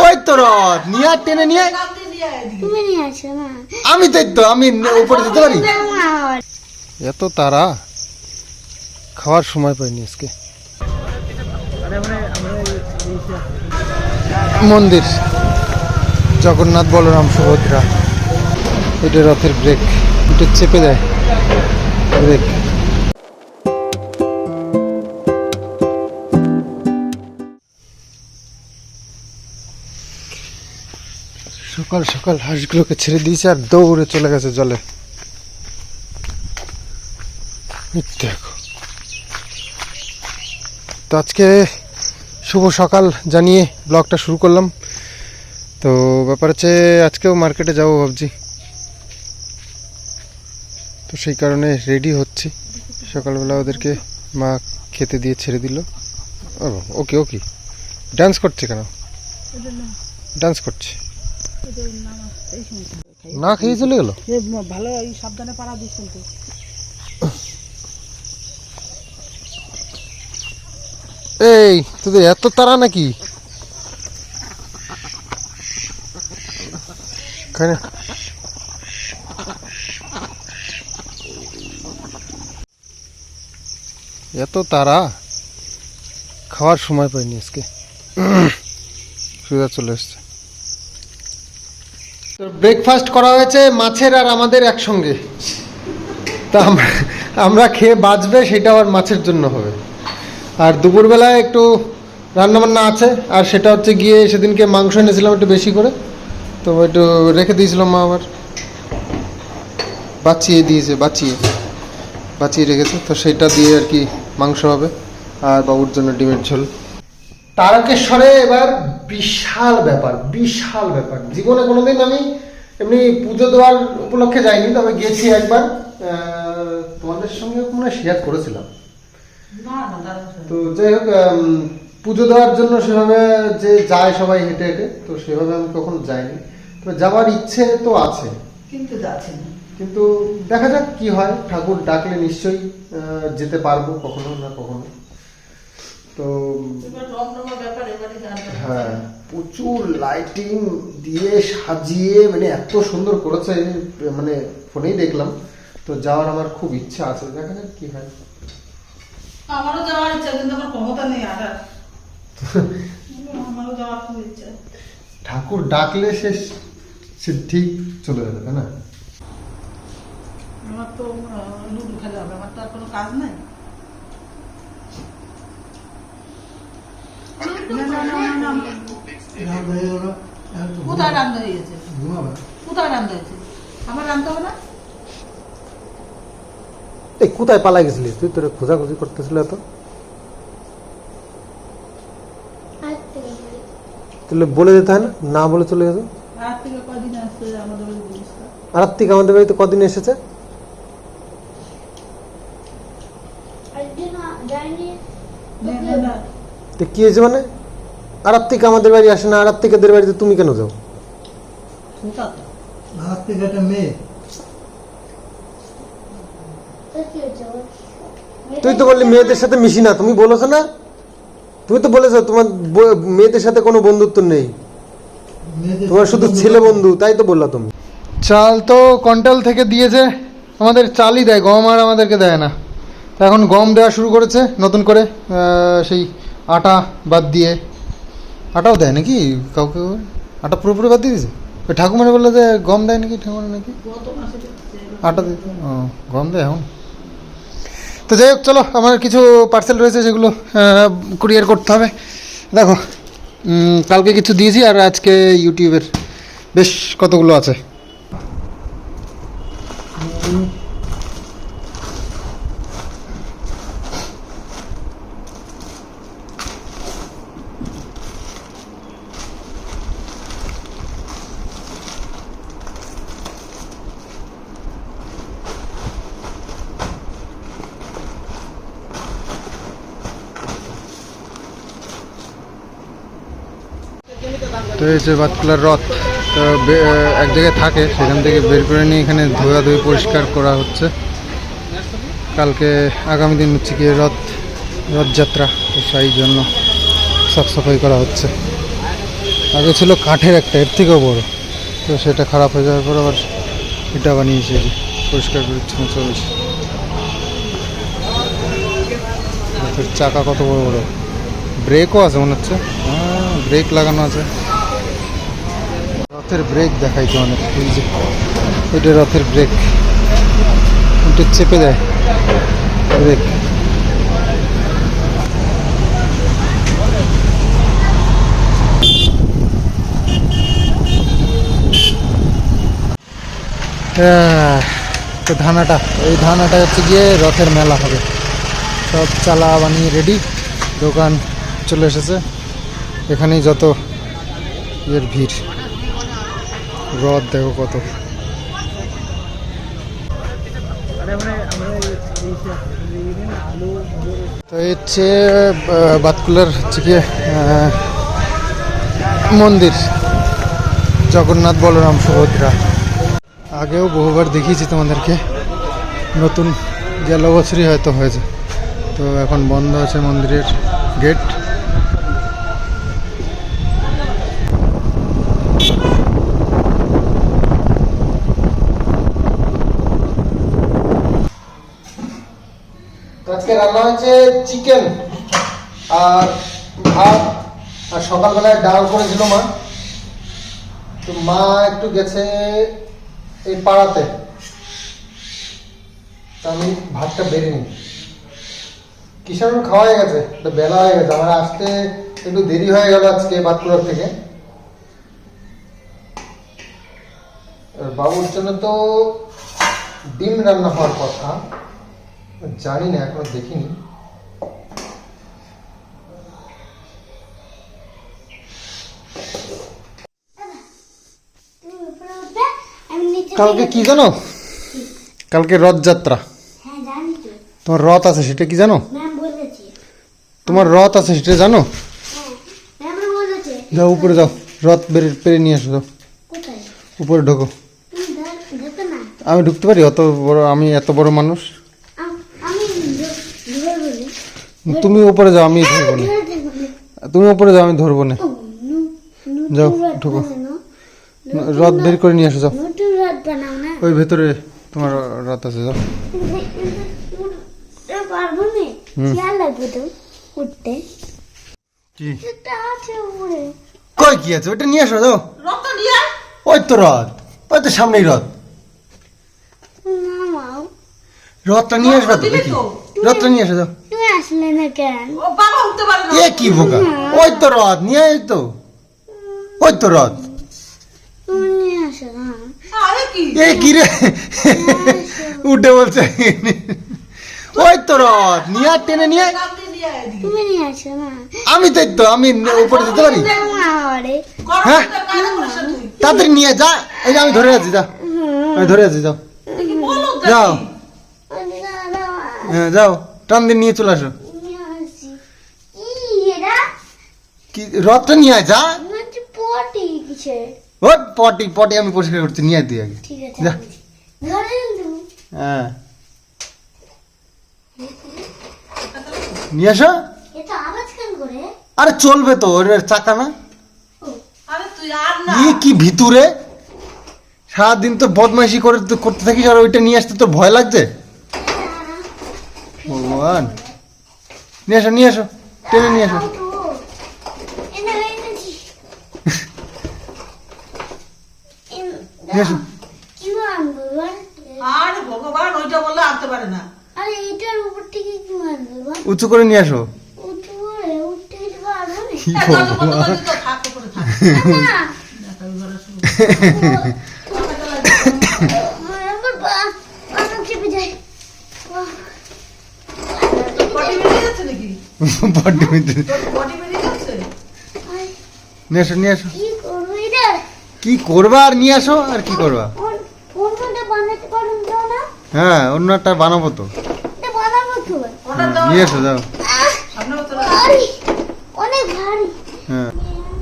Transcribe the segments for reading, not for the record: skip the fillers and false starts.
ওই তো রথ নিয়ে টেনে নিয়ে তুমি নিয়ে আসো না। আমি তো আমি উপরে যেতে পারি। এত তারা খাওয়ার সময় পাইনি আজকে। মন্দির জগন্নাথ বলরাম সুভদ্রা, এটা রথের ব্রেক, এটা চেপে দেয় ব্রেক। সকাল সকাল হাঁসগুলোকে ছেড়ে দিয়েছে আর দৌড়ে চলে গেছে জলে। দেখো তো আজকে শুভ সকাল জানিয়ে ব্লগটা শুরু করলাম। তো ব্যাপার হচ্ছে আজকেও মার্কেটে যাবো ভাবছি, তো সেই কারণে রেডি হচ্ছি। সকালবেলা ওদেরকে মা খেতে দিয়ে ছেড়ে দিল। ওকে ওকে ডান্স করছে কেন? ডান্স করছে না খেয়ে চলে গেল। ভালো সাবধানে পাড়া দিচ্ছেন তো। এই তোদের এত তারা নাকি? এত তারা খাওয়ার সময় পাইনি আজকে, সুবিধা চলে এসছে। তো ব্রেকফাস্ট করা হয়েছে মাছের আর আমাদের একসঙ্গে। তা আমরা খেয়ে বাঁচবে সেটা আবার মাছের জন্য হবে। আর দুপুরবেলায় একটু রান্নাবান্না আছে, আর সেটা হচ্ছে গিয়ে সেদিনকে মাংস এনেছিলাম একটু বেশি করে, তো একটু রেখে দিয়েছিলাম মা, আবার বাঁচিয়ে রেখেছে, তো সেটা দিয়ে আর কি মাংস হবে, আর বাবুর জন্য ডিমের ঝোল। তারকেশ্বরে এবার বিশাল ব্যাপার। জীবনে কোনোদিন আমি এমনি পুজো দেওয়ার উপলক্ষে যাইনি, তবে গেছি একবার, তোমাদের সঙ্গে মনে হয় শেয়ার করেছিলাম। তো যাই হোক, পুজো দেওয়ার জন্য সেভাবে যে যায় সবাই হেঁটে হেঁটে, তো সেভাবে আমি কখনো যাইনি। তবে যাওয়ার ইচ্ছে তো আছে, কিন্তু দেখা যাক কি হয়। ঠাকুর ডাকলে নিশ্চয়ই যেতে পারবো কখনো না কখনো। তো হ্যাঁ, প্রচুর লাইটিং দিয়ে সাজিয়ে মানে এত সুন্দর করেছে, মানে ফোনেই দেখলাম। তো যাওয়ার আমার খুব ইচ্ছা আছে, দেখা যাক কি হয়। আমারও যাওয়ার ইচ্ছা, কিন্তু আমার ক্ষমতা নেই আর। আমারও যাওয়ার খুব ইচ্ছা। ঠাকুর ডাকলে সে ঠিক চলে যাবে, তাই না? আমার তো লুডু খেলা হবে, আমার তো আর কোনো কাজ নাই। কোথায় রান্না হয়েছে? আমার রান্না হবে না। এই কোথায় পালাই গেছিলিস তুই? তোর খোঁজাখুঁজি করতেছিল এত, তাহলে বলে দিতে হয় না বলে চলে গেছে। রাত থেকে কদিন আসছে আমাদের বাড়িতে? আর থেকে আমাদের বাড়িতে কদিন এসেছে? তো কি হয়েছে মানে? আর থেকে আমাদের বাড়ি আসে না, আর থেকে এদের বাড়িতে তুমি কেন যাও? তুই তো বললি মেয়েদের সাথে মিশি না, তুমি বলেছো না? তুমি তো বলেছো তোমার মেয়েদের সাথে কোনো বন্ধুত্ব নেই, তোমার শুধু ছেলে বন্ধু, তাই তো বললা তুমি। চাল তো কন্ট্রোল থেকে দিয়েছে, আমাদের চালই দেয়, গম আর আমাদেরকে দেয় না। তো এখন গম দেওয়া শুরু করেছে নতুন করে, সেই আটা বাদ দিয়ে। আটাও দেয় নাকি কাউকে? আটা পুরোপুরি বাদ দিয়ে দিয়েছে? ওই ঠাকুমারে বললো যে গম দেয় নাকি ঠাকুমারা, নাকি আটা দিতে? ও, গম দেয় এখন। তো যাই হোক, চলো, আমার কিছু পার্সেল রয়েছে সেগুলো কুরিয়ার করতে হবে। দেখো, কালকে কিছু দিয়েছি, আর আজকে ইউটিউবের বেশ কতগুলো আছে। তো এই যে বাতকুলার রথ, তো এক জায়গায় থাকে, সেখান থেকে বের করে নিয়ে এখানে ধোয়াধুয়ি পরিষ্কার করা হচ্ছে। কালকে আগামী দিন হচ্ছে কি রথযাত্রা, তো সেই জন্য সাফ সাফাই করা হচ্ছে। আগে ছিল কাঠের একটা, এর থেকেও বড়, তো সেটা খারাপ হয়ে যাওয়ার পর আবার এটা বানিয়েছে, এই যে পরিষ্কার পরিচ্ছন্ন চলছে। রথের চাকা কত বড় বড়, ব্রেকও আছে মনে হচ্ছে, হ্যাঁ ব্রেক লাগানো আছে। রথের ব্রেক দেখাই তো অনেক, এই যে এটা রথের ব্রেক, এটা চেপে দেয় ব্রেক। তো ধানাটা, এই ধানাটা হচ্ছে গিয়ে রথের মেলা হবে, সব চালা বানিয়ে রেডি, দোকান চলে এসেছে, এখানেই যত এর ভিড়, রথ দেখো কত। তো এই হচ্ছে বাতকুলার হচ্ছে গিয়ে মন্দির, জগন্নাথ বলরাম সুভদ্রা। আগেও বহুবার দেখিয়েছি তোমাদেরকে, নতুন গেল বছরই হয়তো হয়েছে, তো এখন বন্ধ আছে মন্দিরের গেট। আজকে রান্না হয়েছে চিকেন আর ভাত, আর সকালবেলায় ডাল করেছিল মা। তো মা একটু গেছে এই পাড়াতে, তা আমি ভাতটা বেড়ে নিই। কিষাণ খাওয়া হয়ে গেছে, বেলা হয়ে গেছে, আমার আসতে একটু দেরি হয়ে গেল আজকে বাতকুড়ার থেকে। বাবুর জন্য তো ডিম রান্না হওয়ার কথা, জানি না এখনো দেখিনি। কালকে কি জানো, কালকে রথযাত্রা, হ্যাঁ জানি তো, তোমার রথ আছে সেটা কি জানো? ম্যাম বলেছে। তোমার রথ আছে সেটা জানো? হ্যাঁ ম্যাম বলেছে। যাও উপরে যাও, রথ পেরে নিয়ে আসো, যাও কোথায়? উপরে ঢোকো। তুমি দেখো না, আমি ঢুকতে পারি? অত বড়, আমি এত বড় মানুষ। আমি ধরে বলি। তুমি উপরে যাও, আমি ধরবো না। তুমি উপরে যাও, আমি ধরবো না। যাও ঢোকো, রথ বের করে নিয়ে আসো, যাও। নতুন রথ বানাও না, ওই ভেতরে তোমার রথ আছে, যাও। পারবো না, খেয়াল লাগবে তো উঠতে। কি একটা আছে উপরে, কই কি আছে? ওটা নিয়ে আসো, যাও। রক্ত নিয়ে আয়। ওই তো রথ, ওই তো সামনেই রথ। নামাও। রথটা নিয়ে আসবা তো, দেখি রথটা নিয়ে আসো, যাও। তুমি আসলে না কেন? ও বাবা উঠতে পারে না। এ কি বোকা, ওই তো রথ নিয়ে আয়, তো ওই তো রথ। তুমি নিয়ে আসো না। আরে কি এ কি রে, উঠে বলছে ওই তো রথ নিয়ে আয়, টেনে নিয়ে আয়। কামড়ে নিয়ে আয় এদিকে। তুমি নিয়ে আসো না। আমি তাই তো, আমি উপরে যেতে পারি? আরে হ্যাঁ? গরমটা কানে করিস না তুই। তাড়াতাড়ি নিয়ে যা, এই যে আমি ধরে আছি, যা, আমি ধরে আছি, যাও দেখি বলো যাও। দেখি। হ্যাঁ যাও, টান দিয়ে নিয়ে চলে আসো। নিয়ে আসি। এরা কি রথটা নিয়ে আয়, যা। মানে পটি কিছে। ও পটি পটি আমি পরিষ্কার করছি, নিয়ে আয় তুই আগে। ঠিক আছে যা। ধরেন তুমি। হ্যাঁ নিয়ে আসো। এটা আওয়াজ কেন করে? আরে চলবে তো, ওর চাকা না। আরে তুই আর না। ই কি ভিতরে সারাদিন তো বদমাইশি করতে থাকিস, আর ওইটা নিয়ে আসতে তোর ভয় লাগছে? ভগবান, নিয়ে আসো, নিয়ে আসো, টেনে নিয়ে আসো। এনে এনেছি। নিয়ে আসো। কি আনবো এবার? আরে ভগবান, ওইটা বললে আনতে পারে না। আরে এটার উপর থেকে কি আনবো এবার? উঁচু করে নিয়ে আসো। উঠতে পারে, উঠতে গেলে পারবো না। কি এই দরজা বন্ধ ভগবান। করে দিতে থাক উপরে থাক। না, দেখা ঘরে শুরু। আমার পাটা চেপে যায়। বডি বেরিয়ে যাচ্ছে নাকি? বড্ড ভিতরে। তোর বডি বেরিয়ে যাচ্ছে? আয়, নিয়ে আসো, নিয়ে আসো। কি করবো এটা? কি করবা আর নিয়ে আসো, আর কি করবা? অন্যটা বানাতে পারুন তো না? হ্যাঁ অন্যটা বানাবো তো। এটা বানাবো তো। ওটা দাও। নিয়ে এসো, যাও। সামনে হতে ভারী, অনেক ভারী। হ্যাঁ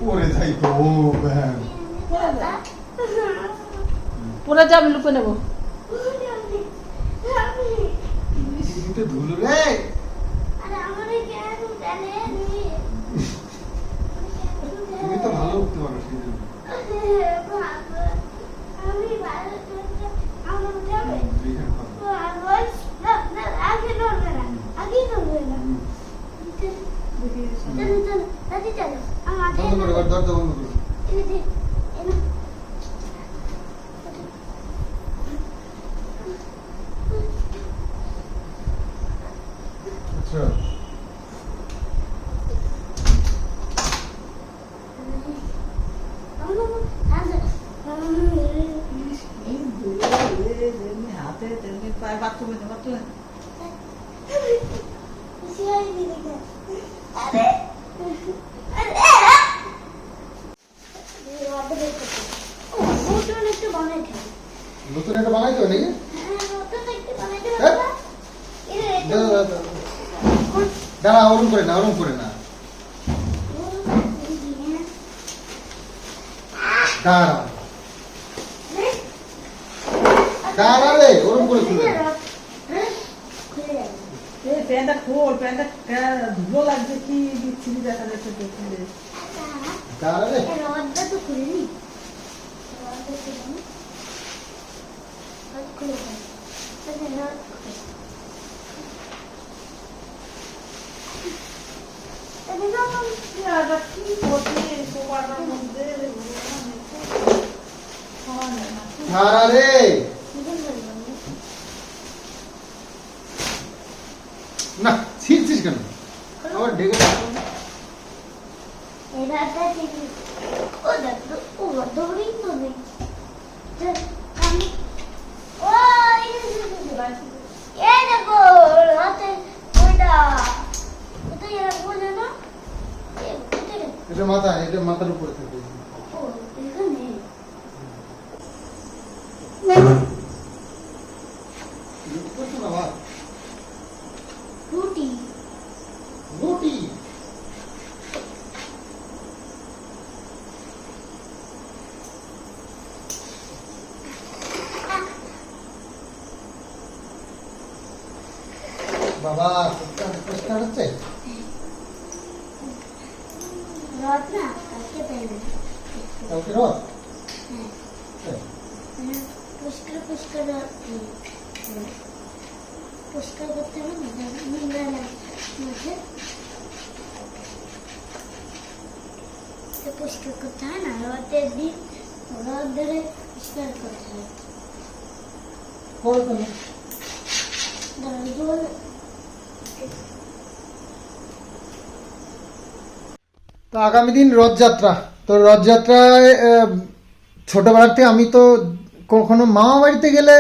পরে যাই তো, ও ব্যাং। পরে যা, আমি লুপে নেবো। ধুলো রে। আরে আমারে কেন জানে নি? তুমি তো ভালো উঠতে পারবে সেই জন্য। আমি ভালো করতে আমার যাবে বিহার করো। না না আগে নড়বে না আগে নড়বে না চলো চলো দাদি চলো আমার বন্ধ করো, এবার দরজা বন্ধ করো। এই যে এই না আচ্ছা যেমনি হাতে তেমনি পায়ে বাথরুমে বাথরুমে নতুন একটা বানাই তো নাকি? দাঁড়া, ওরম করে না, ওরম করে না। দাঁড়া দাঁড়া রে, ওরম করে খুলে না। এই প্যান্টটা খোল, প্যান্টটা ধুলো লাগছে কি বিচ্ছিরি দেখা যাচ্ছে দেখলে। দাঁড়া রে। রডটা তো খুলে নি রডটা খুলে নি রড খুলে দাও আচ্ছা রড খুলে কি করছে সোফাটার মধ্যে দাঁড়া রে। না, ছিঁড়ছিস কেন? আবার ডেকে ডাকো। এরাটা ঠিক ও দেখো ও দৌড়ি তো নেই আমি ও এই দেখো হাতে ওইটা কোথায় রাখবো জানো কোথায় এটা মাথা, এটা মাথার উপরে থাকে। ও এখানে করছো না ভাত? রুটি রুটি। বাবা, পরিষ্কার হচ্ছে? রড না কাটতে পারি না কালকে রথ? হ্যাঁ পরিষ্কার পরিষ্কার পরিষ্কার করতে হবে না নোংরা মাঝে পরিষ্কার করতে হয় না রথের দিন রথ ধরে পরিষ্কার করতে হয় করো তো না। জল তো আগামী দিন রথযাত্রা। তো রথযাত্রায় ছোটবেলার থেকে আমি তো কখনো মামা বাড়িতে গেলে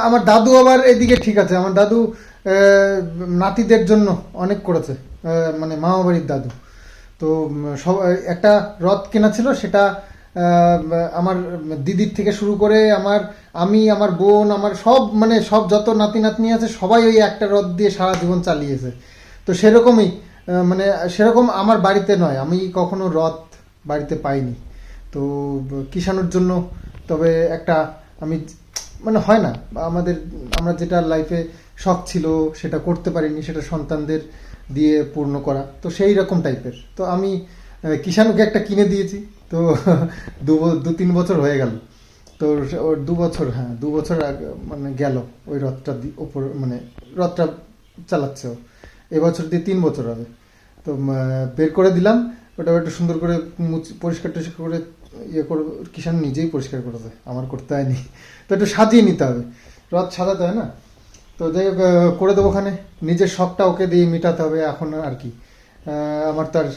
আমার দাদু আবার এদিকে ঠিক আছে, আমার দাদু নাতিদের জন্য অনেক করেছে, মানে মামা বাড়ির দাদু। তো সব একটা রথ কেনা ছিল, সেটা আমার দিদির থেকে শুরু করে আমার বোন, আমার সব মানে সব যত নাতি নাতনি আছে সবাই ওই একটা রথ দিয়ে সারা জীবন চালিয়েছে। তো সেরকমই মানে সেরকম আমার বাড়িতে নয়, আমি কখনো রথ বাড়িতে পাইনি। তো কিষাণুর জন্য তবে একটা আমি মানে হয় না আমরা যেটা লাইফে শখ ছিল সেটা করতে পারিনি, সেটা সন্তানদের দিয়ে পূর্ণ করা, তো সেই রকম টাইপের। তো আমি কিষাণুকে একটা কিনে দিয়েছি। তো 2-3 বছর হয়ে গেল। তো ওর 2 বছর, হ্যাঁ 2 বছর আগে মানে গেল ওই রথটা ওপর মানে রথটা চালাচ্ছে ও। এবছর দিয়ে 3 বছর হবে। তো বের করে দিলাম, ওটা একটু সুন্দর করে পরিষ্কার টরিষ্কার করে ইয়ে করে কিষাণ নিজেই পরিষ্কার করেছে, আমার করতে হয়নি। তো একটু সাজিয়ে নিতে হবে, রথ সাজাতে হয় না। তো যাই হোক করে দেবো, ওখানে নিজের শখটা ওকে দিয়ে মেটাতে হবে এখন আর কি। আমার তো আর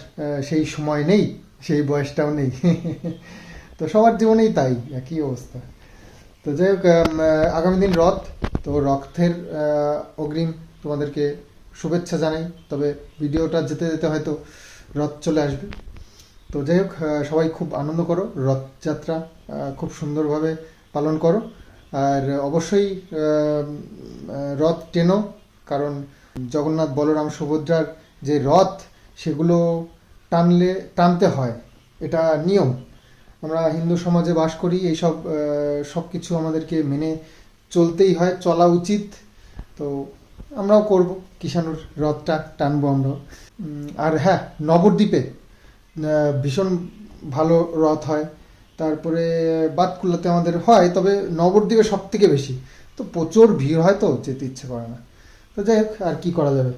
সেই সময় নেই, সেই বয়সটাও নেই। তো সবার জীবনেই তাই একই অবস্থা। তো যাই হোক আগামী দিন রথ, তো রথের অগ্রিম তোমাদেরকে শুভেচ্ছা জানাই। তবে ভিডিওটা যেতে যেতে হয়তো রথ চলে আসবে। তো যাই হোক সবাই খুব আনন্দ করো, রথযাত্রা খুব সুন্দরভাবে পালন করো। আর অবশ্যই রথ টেনো, কারণ জগন্নাথ বলরাম সুভদ্রার যে রথ সেগুলো টানতে হয়, এটা নিয়ম। আমরা হিন্দু সমাজে বাস করি, এইসব সব কিছু আমাদেরকে মেনে চলতেই হয়, চলা উচিত। তো আমরাও করব, কিষাণুর রথটা টানবো আমরাও। আর হ্যাঁ, নবদ্বীপে ভীষণ ভালো রথ হয়। তারপরে বাতকুল্লাতে আমাদের হয়, তবে নবদ্বীপে সব থেকে বেশি, তো প্রচুর ভিড় হয়, তো যেতে ইচ্ছে করে না। তো যাই হোক, আর কি করা যাবে,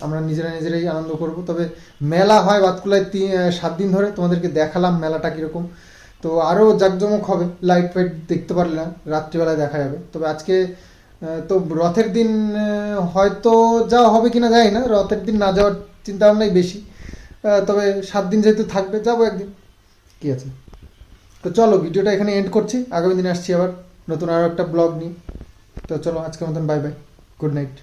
আমরা নিজেরাই আনন্দ করব। তবে মেলা হয় বাতকুল্লায় 7 দিন ধরে, তোমাদেরকে দেখালাম মেলাটা কীরকম। তো আরও জাঁকজমক হবে, লাইট ফাইট দেখতে পারলে না, রাত্রিবেলায় দেখা যাবে। তবে আজকে তো রথের দিন হয়তো যাওয়া হবে কিনা জানি না, রথের দিন না যাওয়ার চিন্তা ভাবনাই বেশি। তবে 7 দিন যেহেতু থাকবে, যাবো একদিন, কি আছে। তো চলো, ভিডিওটা এখানে এন্ড করছি, আগামী দিন আসছি আবার নতুন আরও একটা ব্লগ নিয়ে। তো চলো, আজকের মতন বাই বাই, গুড নাইট।